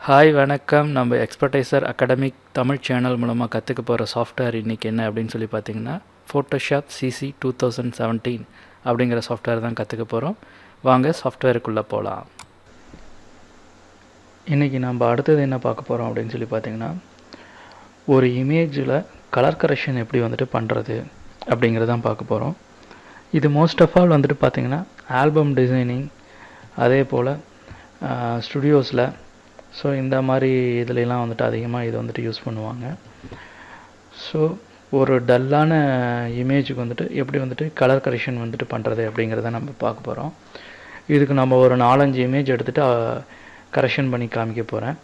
Hi வணக்கம். நம்ம Expertiser academic Tamil channel மூலமாக கற்றுக்க போகிற சாஃப்ட்வேர் இன்றைக்கி என்ன அப்படின்னு சொல்லி பார்த்தீங்கன்னா ஃபோட்டோஷாப் சிசி 2017 அப்படிங்கிற சாஃப்ட்வேர் தான் கற்றுக்க போகிறோம். வாங்க சாஃப்ட்வேருக்குள்ளே போகலாம். இன்றைக்கி நம்ம அடுத்தது என்ன பார்க்க போகிறோம் அப்படின்னு சொல்லி பார்த்தீங்கன்னா ஒரு இமேஜில் கலர் கரெக்ஷன் எப்படி வந்துட்டு பண்ணுறது அப்படிங்கிறதான் பார்க்க போகிறோம். இது மோஸ்ட் ஆஃப் ஆல் வந்துட்டு பார்த்திங்கன்னா ஆல்பம் டிசைனிங், அதே போல் ஸ்டுடியோஸில் ஸோ இந்த மாதிரி இதுலலாம் வந்துட்டு அதிகமாக இது வந்துட்டு யூஸ் பண்ணுவாங்க. ஸோ ஒரு டல்லான இமேஜுக்கு வந்துட்டு எப்படி வந்துட்டு கலர் கரெக்ஷன் வந்துட்டு பண்ணுறது அப்படிங்கிறத நம்ம பார்க்க போகிறோம். இதுக்கு நம்ம ஒரு 4-5 இமேஜ் எடுத்துகிட்டு கரெக்ஷன் பண்ணி காமிக்க போகிறேன்.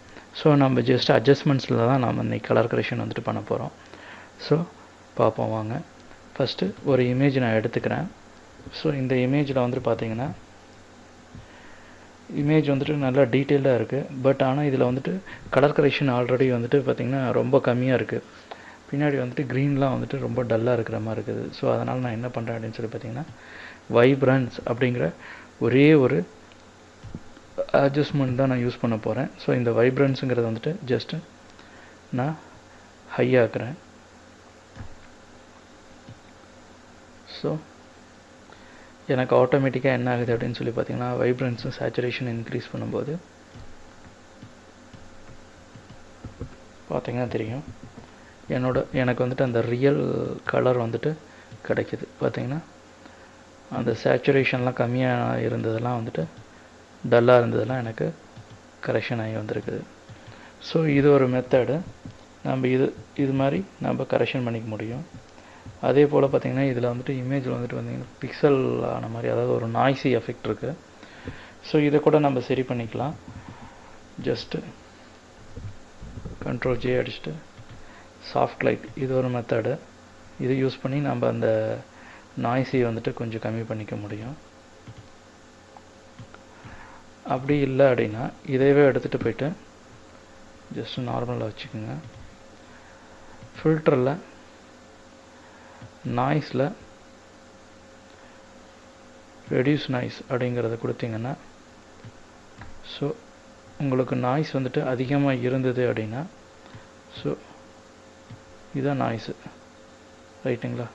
ஸோ நம்ம ஜஸ்ட் அட்ஜஸ்ட்மெண்ட்ஸில் தான் நம்ம இன்றைக்கி கலர் கரெக்ஷன் வந்துட்டு பண்ண போகிறோம். ஸோ பார்ப்போம் வாங்க. ஃபஸ்ட்டு ஒரு இமேஜ் நான் எடுத்துக்கிறேன். ஸோ இந்த இமேஜில் வந்துட்டு பார்த்திங்கன்னா இமேஜ் வந்துட்டு நல்லா டீட்டெயிலாக இருக்குது. பட் ஆனால் இதில் வந்துட்டு கலர் கரெக்ஷன் ஆல்ரெடி வந்துட்டு பார்த்திங்கன்னா ரொம்ப கம்மியாக இருக்குது. பின்னாடி வந்துட்டு க்ரீன்லாம் வந்துட்டு ரொம்ப டல்லாக இருக்கிற மாதிரி இருக்குது. ஸோ அதனால் நான் என்ன பண்ணுறேன் அப்படின்னு சொல்லி பார்த்திங்கன்னா வைப்ரன்ஸ் அப்படிங்கிற ஒரே ஒரு அட்ஜஸ்ட்மெண்ட் தான் நான் யூஸ் பண்ண போகிறேன். ஸோ இந்த வைப்ரன்ஸுங்கிறது வந்துட்டு ஜஸ்ட்டு நான் ஹை ஆக்குறேன். ஸோ எனக்கு ஆட்டோமேட்டிக்காக என்ன ஆகுது அப்படின்னு சொல்லி பார்த்தீங்கன்னா வைப்ரன்ஸும் சேச்சுரேஷன் இன்க்ரீஸ் பண்ணும்போது பார்த்திங்கன்னா தெரியும் எனக்கு வந்துட்டு அந்த ரியல் கலர் வந்துட்டு கிடைக்கிது. பார்த்திங்கன்னா அந்த சேச்சுரேஷன்லாம் கம்மியாக இருந்ததெல்லாம் வந்துட்டு டல்லாக இருந்ததெல்லாம் எனக்கு கரெக்ஷன் ஆகி வந்திருக்குது. ஸோ இது ஒரு மெத்தடு. நம்ம இது மாதிரி நம்ம கரெக்ஷன் பண்ணிக்க முடியும். அதே போல் பார்த்திங்கன்னா இதில் வந்துட்டு இமேஜில் வந்துட்டு பார்த்திங்கன்னா பிக்சல் ஆன மாதிரி, அதாவது ஒரு நாய்ஸி எஃபெக்ட் இருக்குது. ஸோ இதை கூட நம்ம சரி பண்ணிக்கலாம். ஜஸ்ட்டு Ctrl+J அடிச்சுட்டு சாஃப்ட் லைட், இது ஒரு மெத்தடு. இது யூஸ் பண்ணி நம்ம அந்த நாய்ஸி வந்துட்டு கொஞ்சம் கம்மி பண்ணிக்க முடியும். அப்படி இல்லை அப்படின்னா இதைவே எடுத்துகிட்டு போயிட்டு ஜஸ்ட்டு நார்மலாக வச்சுக்கோங்க. ஃபில்டரில் நாய்ஸில் ரெடியூஸ் நாய்ஸ் அப்படிங்கிறத கொடுத்தீங்கன்னா ஸோ உங்களுக்கு நாய்ஸ் வந்துட்டு அதிகமாக இருந்தது அப்படின்னா ஸோ இதுதான் நாய்ஸு, ரைட்டுங்களா?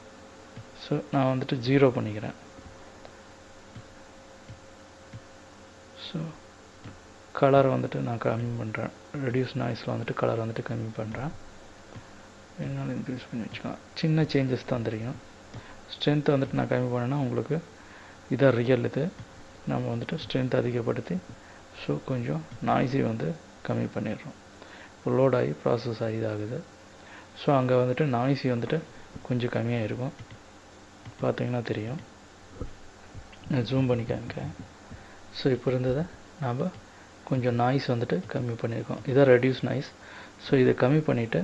ஸோ நான் வந்துட்டு 0 பண்ணிக்கிறேன். ஸோ கலர் வந்துட்டு நான் கம்மி பண்ணுறேன். ரெடியூஸ் நாய்ஸில் வந்துட்டு கலர் வந்துட்டு கம்மி பண்ணுறேன். என்னால் இன்க்ரீஸ் பண்ணி வச்சுக்கலாம். சின்ன சேஞ்சஸ் தான் தெரியும். ஸ்ட்ரென்த் வந்துட்டு நான் கம்மி பண்ணேன்னா உங்களுக்கு இதான் ரியல். இது நம்ம வந்துட்டு ஸ்ட்ரென்த் அதிகப்படுத்தி ஸோ கொஞ்சம் நாய்ஸி வந்து கம்மி பண்ணிடுறோம். லோட் ஆகி ப்ராசஸ் ஆகி இதாகுது. ஸோ அங்கே வந்துட்டு நாய்ஸி வந்துட்டு கொஞ்சம் கம்மியாக இருக்கும். பார்த்திங்கன்னா தெரியும். நான் ஜூம் பண்ணி காமிக்கிறேன். ஸோ இப்போ இருந்ததை நாம் கொஞ்சம் நாய்ஸ் வந்துட்டு கம்மி பண்ணியிருக்கோம். இதான் ரெடியூஸ் நாய்ஸ். ஸோ இதை கம்மி பண்ணிவிட்டு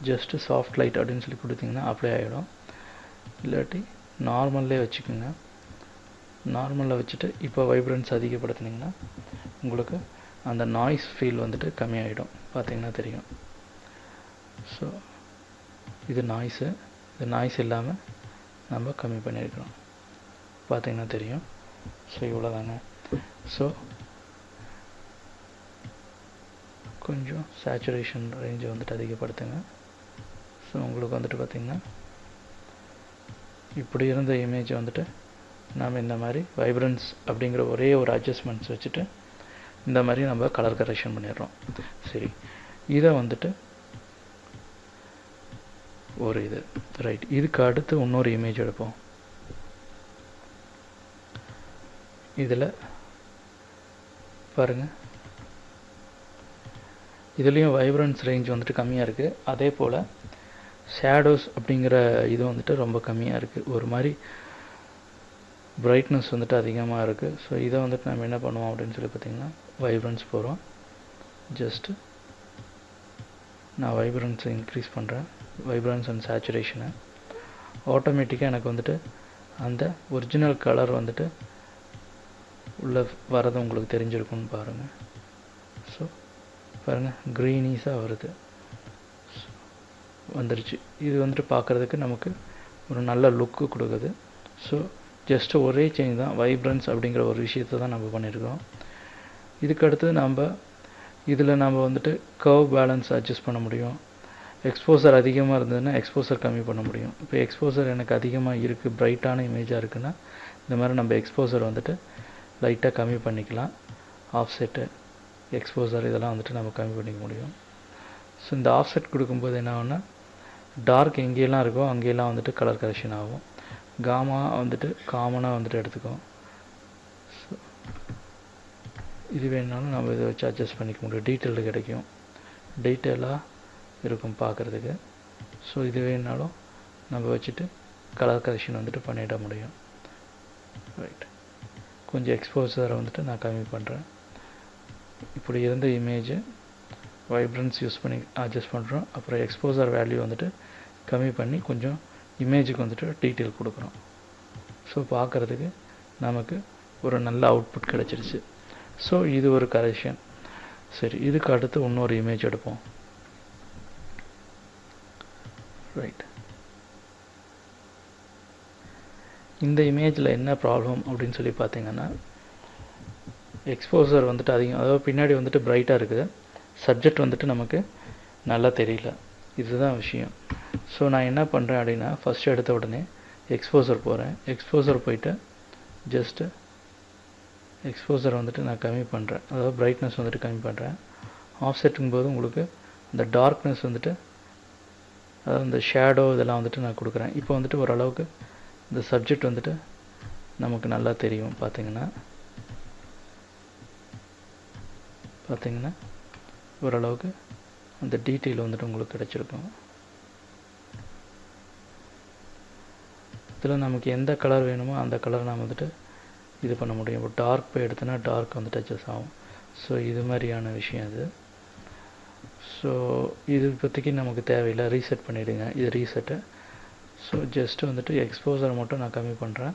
ஜஸ்ட்டு சாஃப்ட் லைட் அப்படின்னு சொல்லி கொடுத்திங்கன்னா அப்ளை ஆகிடும். இல்லாட்டி நார்மல்லே வச்சுக்கோங்க. நார்மலில் வச்சுட்டு இப்போ வைப்ரன்ஸ் அதிகப்படுத்தினீங்கன்னா உங்களுக்கு அந்த நாய்ஸ் ஃபீல் வந்துட்டு கம்மியாகிடும். பார்த்திங்கன்னா தெரியும். ஸோ இது நாய்ஸு. இது நாய்ஸ் இல்லாமல் நம்ம கம்மி பண்ணியிருக்கிறோம். பார்த்திங்கன்னா தெரியும். ஸோ இவ்வளோதாங்க. ஸோ கொஞ்சம் சேச்சுரேஷன் ரேஞ்சை வந்துட்டு அதிகப்படுத்துங்க. ஸோ உங்களுக்கு வந்துட்டு பார்த்திங்கன்னா இப்படி இருந்த இமேஜ் வந்துட்டு நாம் இந்த மாதிரி வைப்ரன்ஸ் அப்படிங்கிற ஒரே ஒரு அட்ஜஸ்ட்மெண்ட்ஸ் வச்சுட்டு இந்த மாதிரி நம்ம கலர் கரெக்ஷன் பண்ணிடுறோம். சரி, இதை வந்துட்டு ஒரு இது ரைட். இதுக்கு அடுத்து இன்னொரு இமேஜ் எடுப்போம். இதில் பாருங்கள், இதுலேயும் வைப்ரன்ஸ் ரேஞ்ச் வந்துட்டு கம்மியாக இருக்குது. அதே போல் ஷேடோஸ் அப்படிங்கிற இது வந்துட்டு ரொம்ப கம்மியாக இருக்குது. ஒரு மாதிரி பிரைட்னஸ் வந்துட்டு அதிகமாக இருக்குது. ஸோ இதை வந்துட்டு நம்ம என்ன பண்ணுவோம் அப்படின்னு சொல்லி பார்த்திங்கன்னா வைப்ரன்ஸ் போகிறோம். ஜஸ்ட்டு நான் வைப்ரன்ஸை இன்க்ரீஸ் பண்ணுறேன். வைப்ரன்ஸ் அண்ட் சேச்சுரேஷனை ஆட்டோமேட்டிக்காக எனக்கு வந்துட்டு அந்த ஒரிஜினல் கலர் வந்துட்டு உள்ளே வரது உங்களுக்கு தெரிஞ்சிருக்குன்னு பாருங்கள். ஸோ பாருங்கள், க்ரீனீஸாக வருது, வந்துருச்சு. இது வந்துட்டு பார்க்குறதுக்கு நமக்கு ஒரு நல்ல லுக்கு கொடுக்குது. ஸோ ஜஸ்ட்டு ஒரே சேஞ்ச் தான், வைப்ரன்ஸ் அப்படிங்கிற ஒரு விஷயத்தை தான் நம்ம பண்ணியிருக்கோம். இதுக்கு அடுத்து நம்ம இதில் நம்ம வந்துட்டு கர்வ் பேலன்ஸ் அட்ஜஸ்ட் பண்ண முடியும். எக்ஸ்போசர் அதிகமாக இருந்ததுன்னா எக்ஸ்போசர் கம்மி பண்ண முடியும். இப்போ எக்ஸ்போசர் எனக்கு அதிகமாக இருக்குது, பிரைட்டான இமேஜாக இருக்குன்னா இந்த மாதிரி நம்ம எக்ஸ்போசர் வந்துட்டு லைட்டாக கம்மி பண்ணிக்கலாம். ஆஃப்செட்டு, எக்ஸ்போசர் இதெல்லாம் வந்துட்டு நம்ம கம்மி பண்ணிக்க முடியும். ஸோ இந்த ஆஃப்செட் கொடுக்கும்போது என்ன ஆகும்னா டார்க் எங்கேயெல்லாம் இருக்கோ அங்கேயெல்லாம் வந்துட்டு கலர் கரெக்ஷன் ஆகும். காமா வந்துட்டு காமனாக வந்துட்டு எடுத்துக்கும். ஸோ இது வேணுனாலும் நம்ம இதை வச்சு அட்ஜஸ்ட் பண்ணிக்க முடியும். டீட்டெயில்டு கிடைக்கும், டீட்டெயிலாக இருக்கும் பார்க்குறதுக்கு. ஸோ இது வேணுனாலும் நம்ம வச்சுட்டு கலர் கரெக்ஷன் வந்துட்டு பண்ணிட முடியும். ரைட், கொஞ்சம் எக்ஸ்போசரை வந்துட்டு நான் கம்மி பண்ணுறேன். இப்படி இருந்த இமேஜ் வைப்ரன்ஸ் யூஸ் பண்ணி அட்ஜஸ்ட் பண்ணுறோம். அப்புறம் எக்ஸ்போசர் வேல்யூ வந்துட்டு கம்மி பண்ணி கொஞ்சம் இமேஜுக்கு வந்துட்டு டீட்டெயில் கொடுக்குறோம். ஸோ பார்க்குறதுக்கு நமக்கு ஒரு நல்ல அவுட்புட் கிடச்சிருச்சு. ஸோ இது ஒரு கரெக்ஷன். சரி, இதுக்கு அடுத்து இன்னொரு இமேஜ் எடுப்போம். ரைட், இந்த இமேஜில் என்ன ப்ராப்ளம் அப்படின்னு சொல்லி பார்த்தீங்கன்னா எக்ஸ்போசர் வந்துட்டு அதிகம், அதாவது பின்னாடி வந்துட்டு பிரைட்டாக இருக்குது, சப்ஜெக்ட் வந்துட்டு நமக்கு நல்லா தெரியல. இதுதான் விஷயம். ஸோ நான் என்ன பண்ணுறேன் அப்படின்னா ஃபஸ்ட்டு எடுத்த உடனே எக்ஸ்போசர் போகிறேன். எக்ஸ்போசர் போயிட்டு ஜஸ்ட்டு எக்ஸ்போசர் வந்துட்டு நான் கம்மி பண்ணுறேன், அதாவது பிரைட்னஸ் வந்துட்டு கம்மி பண்ணுறேன். ஆஃப்செட்டுங்கும் போது உங்களுக்கு இந்த டார்க்னஸ் வந்துட்டு, அதாவது இந்த ஷேடோ இதெல்லாம் வந்துட்டு நான் கொடுக்குறேன். இப்போ வந்துட்டு ஓரளவுக்கு இந்த சப்ஜெக்ட் வந்துட்டு நமக்கு நல்லா தெரியும். பார்த்தீங்கன்னா ஓரளவுக்கு அந்த டீட்டெயில் வந்துட்டு உங்களுக்கு கிடச்சிருக்கும். இதில் நமக்கு எந்த கலர் வேணுமோ அந்த கலர் நாம் வந்துட்டு இது பண்ண முடியும். இப்போ டார்க் போய் எடுத்தோன்னா டார்க் வந்துட்டு அட்ஜஸ்ட் ஆகும். ஸோ இது மாதிரியான விஷயம் அது. ஸோ இது இப்போதைக்கு நமக்கு தேவையில்லை, ரீசெட் பண்ணிவிடுங்க. இது ரீசெட்டு. ஸோ ஜஸ்ட்டு வந்துட்டு எக்ஸ்போசரை மட்டும் நான் கம்மி பண்ணுறேன்.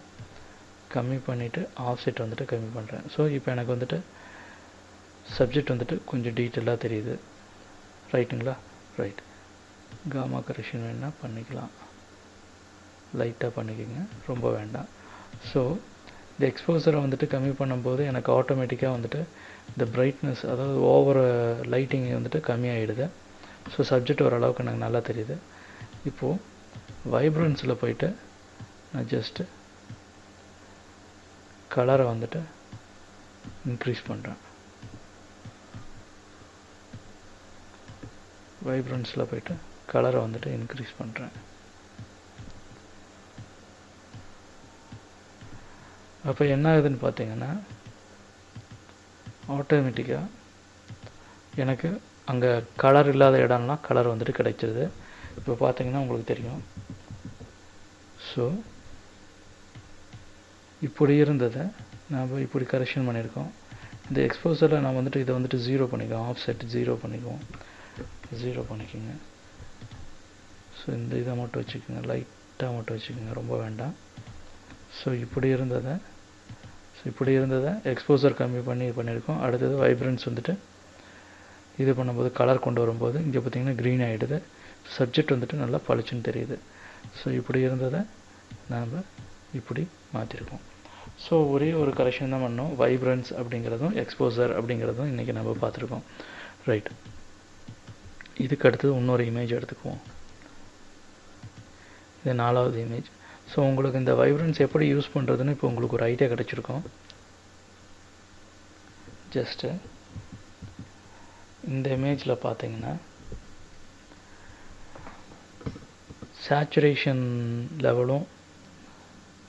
கம்மி பண்ணிவிட்டு ஆஃப்செட் வந்துட்டு கம்மி பண்ணுறேன். ஸோ இப்போ எனக்கு வந்துட்டு சப்ஜெக்ட் வந்துட்டு கொஞ்சம் டீட்டெயிலாக தெரியுது. ரைட்டுங்களா? ரைட். காமா கரெக்ஷன் வேணால் பண்ணிக்கலாம், லைட்டாக பண்ணிக்கோங்க, ரொம்ப வேண்டாம். ஸோ இந்த எக்ஸ்போசரை வந்துட்டு கம்மி பண்ணும்போது எனக்கு ஆட்டோமேட்டிக்காக வந்துட்டு இந்த பிரைட்னஸ், அதாவது ஓவர் லைட்டிங் வந்துட்டு கம்மியாகிடுது. ஸோ சப்ஜெக்ட் ஓரளவுக்கு எனக்கு நல்லா தெரியுது. இப்போது வைப்ரன்ஸில் போயிட்டு நான் ஜஸ்ட்டு கலரை வந்துட்டு இன்க்ரீஸ் பண்ணுறேன். வைப்ரன்ஸில் போயிட்டு கலரை வந்துட்டு இன்க்ரீஸ் பண்ணுறேன். அப்போ என்ன ஆகுதுன்னு பார்த்தீங்கன்னா ஆட்டோமேட்டிக்காக எனக்கு அங்கே கலர் இல்லாத இடம்லாம் கலர் வந்துட்டு கிடைச்சிருது. இப்போ பார்த்தீங்கன்னா உங்களுக்கு தெரியும். ஸோ இப்படி இருந்ததை நாம் இப்படி கரெக்ஷன் பண்ணியிருக்கோம். இந்த எக்ஸ்போசரில் நான் வந்துட்டு இதை வந்துட்டு 0 பண்ணிக்குவோம், ஆஃப்செட் 0 பண்ணிக்குவோம், 0 பண்ணிக்கோங்க. ஸோ இந்த இதை மட்டும் வச்சுக்கோங்க, லைட்டாக மட்டும் வச்சுக்கோங்க, ரொம்ப வேண்டாம். ஸோ இப்படி இருந்ததை எக்ஸ்போசர் கம்மி பண்ணி இது பண்ணியிருக்கோம். அடுத்தது வைப்ரன்ஸ் வந்துட்டு இது பண்ணும்போது கலர் கொண்டு வரும்போது இங்கே பார்த்திங்கன்னா க்ரீன் ஆகிடுது. சப்ஜெக்ட் வந்துட்டு நல்லா பளிச்சுன்னு தெரியுது. ஸோ இப்படி இருந்ததை நாம் இப்படி மாற்றிருக்கோம். ஸோ ஒரே ஒரு கரெக்ஷன் தான் பண்ணோம். வைப்ரன்ஸ் அப்படிங்கிறதும் எக்ஸ்போசர் அப்படிங்கிறதும் இன்றைக்கி நம்ம பார்த்துருக்கோம். ரைட், இதுக்கு அடுத்தது இன்னொரு இமேஜ் எடுத்துக்குவோம். இது 4வது இமேஜ். ஸோ உங்களுக்கு இந்த வைப்ரன்ஸ் எப்படி யூஸ் பண்ணுறதுன்னு இப்போ உங்களுக்கு ஒரு ஐடியா கிடச்சிருக்கும். ஜஸ்ட்டு இந்த இமேஜில் பார்த்தீங்கன்னா சேச்சுரேஷன் லெவலும்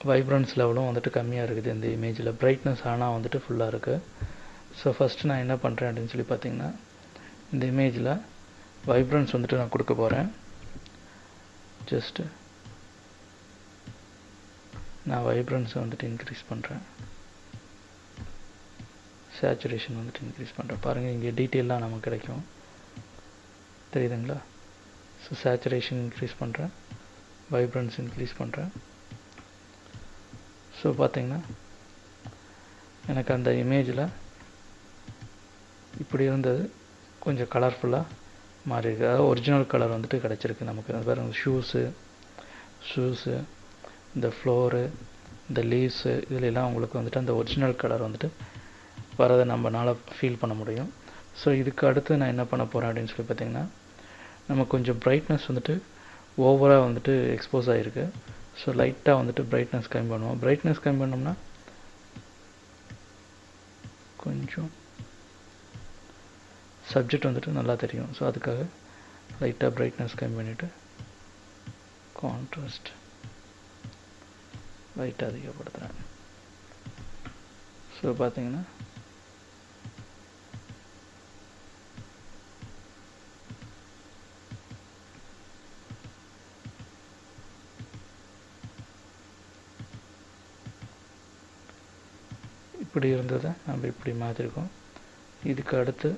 வைப்ரன்ஸ் லெவலும் வந்துட்டு கம்மியாக இருக்குது இந்த இமேஜில். பிரைட்னஸ் ஆனால் வந்துட்டு ஃபுல்லாக இருக்குது. ஸோ ஃபஸ்ட்டு நான் என்ன பண்ணுறேன் அப்படின்னு சொல்லி பார்த்தீங்கன்னா இந்த இமேஜில் வைப்ரன்ஸ் வந்துட்டு நான் கொடுக்க போகிறேன். ஜஸ்ட்டு நான் வைப்ரன்ஸை வந்துட்டு இன்க்ரீஸ் பண்ணுறேன், சேச்சுரேஷன் வந்துட்டு இன்க்ரீஸ் பண்ணுறேன். பாருங்கள் இங்கே டீட்டெயிலாக நமக்கு கிடைக்கும், தெரியுதுங்களா? ஸோ சேச்சுரேஷன் இன்க்ரீஸ் பண்ணுறேன், வைப்ரன்ஸ் இன்க்ரீஸ் பண்ணுறேன். ஸோ பார்த்திங்கன்னா எனக்கு அந்த இமேஜில் இப்படி இருந்தது கொஞ்சம் கலர்ஃபுல்லாக மாறி இருக்குது. அதாவது ஒரிஜினல் கலர் வந்துட்டு கிடச்சிருக்கு நமக்கு. அது பாருங்கள், ஷூஸு இந்த ஃப்ளோரு இந்த லீவ்ஸு இதிலெல்லாம் உங்களுக்கு வந்துட்டு அந்த ஒரிஜினல் கலர் வந்துட்டு வரதை நம்மளால் ஃபீல் பண்ண முடியும். ஸோ இதுக்கு அடுத்து நான் என்ன பண்ண போகிறேன் அப்படின்னு சொல்லி பார்த்தீங்கன்னா, நம்ம கொஞ்சம் பிரைட்னஸ் வந்துட்டு ஓவராக வந்துட்டு எக்ஸ்போஸ் ஆகிருக்கு. ஸோ லைட்டாக வந்துட்டு பிரைட்னஸ் கம்மி பண்ணுவோம். பிரைட்னஸ் கம்மி பண்ணோம்னா கொஞ்சம் சப்ஜெக்ட் வந்துட்டு நல்லா தெரியும். ஸோ அதுக்காக லைட்டாக பிரைட்னஸ் கம்மி பண்ணிவிட்டு கான்ட்ராஸ்ட் லைட்டாக அதிகப்படுத்துகிறேன். ஸோ பார்த்தீங்கன்னா இப்படி இருந்ததை நம்ம இப்படி மாற்றிருக்கோம். இதுக்கு அடுத்து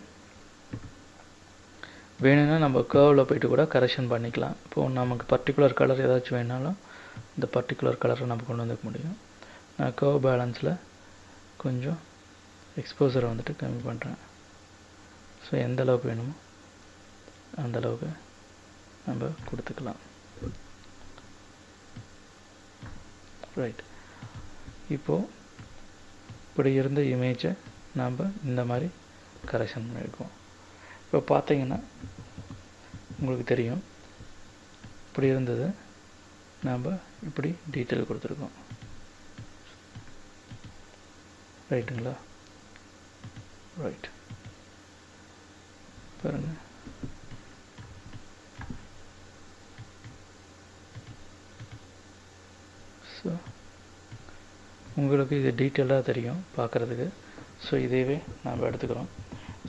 வேணும்னா நம்ம கர்வில் போய்ட்டு கூட கரெக்ஷன் பண்ணிக்கலாம். இப்போது நமக்கு பர்டிகுலர் கலர் ஏதாச்சும் வேணாலும் இந்த பர்டிகுலர் கலரை நம்ம கொண்டு வந்துக்க முடியும். நான் கர்வ் பேலன்ஸில் கொஞ்சம் எக்ஸ்போசரை வந்துட்டு கம்மி பண்ணுறேன். ஸோ எந்த அளவுக்கு வேணுமோ அந்த அளவுக்கு நம்ம கொடுத்துக்கலாம். ரைட். இப்போது இப்படி இருந்த இமேஜை நாம் இந்த மாதிரி கரெக்ஷன் பண்ணியிருக்கோம். இப்போ பார்த்தீங்கன்னா உங்களுக்கு தெரியும், இப்படி இருந்தது நாம் இப்படி டீட்டெயில் கொடுத்துருக்கோம். ரைட்டுங்களா? ரைட். பாருங்கள், ஸோ உங்களுக்கு இது டீட்டெயிலாக தெரியும் பார்க்குறதுக்கு. ஸோ இதையவே நாம் எடுத்துக்கிறோம்.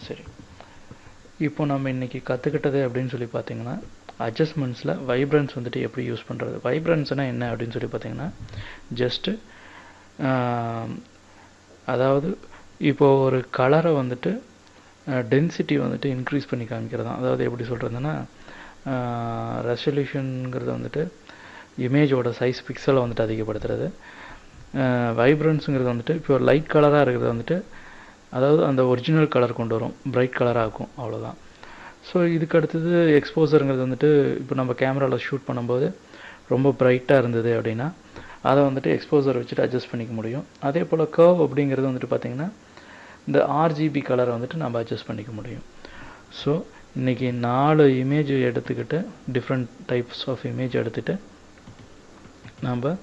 சரி, இப்போ நம்ம இன்றைக்கி கற்றுக்கிட்டது அப்படின்னு சொல்லி பார்த்தீங்கன்னா, அட்ஜஸ்ட்மெண்ட்ஸில் வைப்ரன்ஸ் வந்துட்டு எப்படி யூஸ் பண்ணுறது. வைப்ரன்ஸ்னால் என்ன அப்படின்னு சொல்லி பார்த்தீங்கன்னா, ஜஸ்ட்டு அதாவது இப்போது ஒரு கலரை வந்துட்டு டென்சிட்டி வந்துட்டு இன்க்ரீஸ் பண்ணி காமிக்கிறது தான். அதாவது எப்படி சொல்கிறதுன்னா, ரெசல்யூஷனுங்கிறது வந்துட்டு இமேஜோட சைஸ் பிக்சலை வந்துட்டு அதிகப்படுத்துறது. வைப்ரன்ஸுங்கிறது வந்துட்டு இப்போ லைட் கலராக இருக்கிறது வந்துட்டு அதாவது அந்த ஒரிஜினல் கலர் கொண்டு வரும், பிரைட் கலராக இருக்கும், அவ்வளோதான். ஸோ இதுக்கு அடுத்தது எக்ஸ்போசருங்கிறது வந்துட்டு இப்போ நம்ம கேமராவில் ஷூட் பண்ணும்போது ரொம்ப பிரைட்டாக இருந்தது அப்படின்னா அதை வந்துட்டு எக்ஸ்போசர் வச்சுட்டு அட்ஜஸ்ட் பண்ணிக்க முடியும். அதே போல் கர்வ் அப்படிங்கிறது வந்துட்டு பார்த்திங்கன்னா இந்த RGB கலரை வந்துட்டு நம்ம அட்ஜஸ்ட் பண்ணிக்க முடியும். ஸோ இன்றைக்கி 4 இமேஜ் எடுத்துக்கிட்டு டிஃப்ரெண்ட் டைப்ஸ் ஆஃப் இமேஜ் எடுத்துகிட்டு நம்ம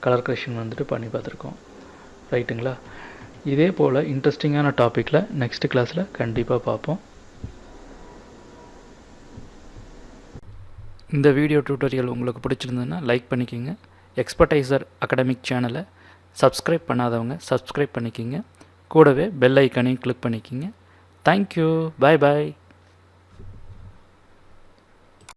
கலர் கரெக்ஷன் வந்துட்டு பண்ணி பார்த்துருக்கோம். ரைட்டுங்களா? இதே போல் இன்ட்ரெஸ்டிங்கான டாப்பிக்கில் நெக்ஸ்ட் கிளாஸில் கண்டிப்பாக பார்ப்போம். இந்த வீடியோ டியூட்டோரியல் உங்களுக்கு பிடிச்சிருந்ததுன்னா லைக் பண்ணிக்கோங்க. எக்ஸ்பர்டைசர் அகாடமிக் சேனலை சப்ஸ்கிரைப் பண்ணாதவங்க சப்ஸ்கிரைப் பண்ணிக்கோங்க. கூடவே பெல் ஐக்கானையும் கிளிக் பண்ணிக்கோங்க. தேங்க்யூ. பாய் பாய்.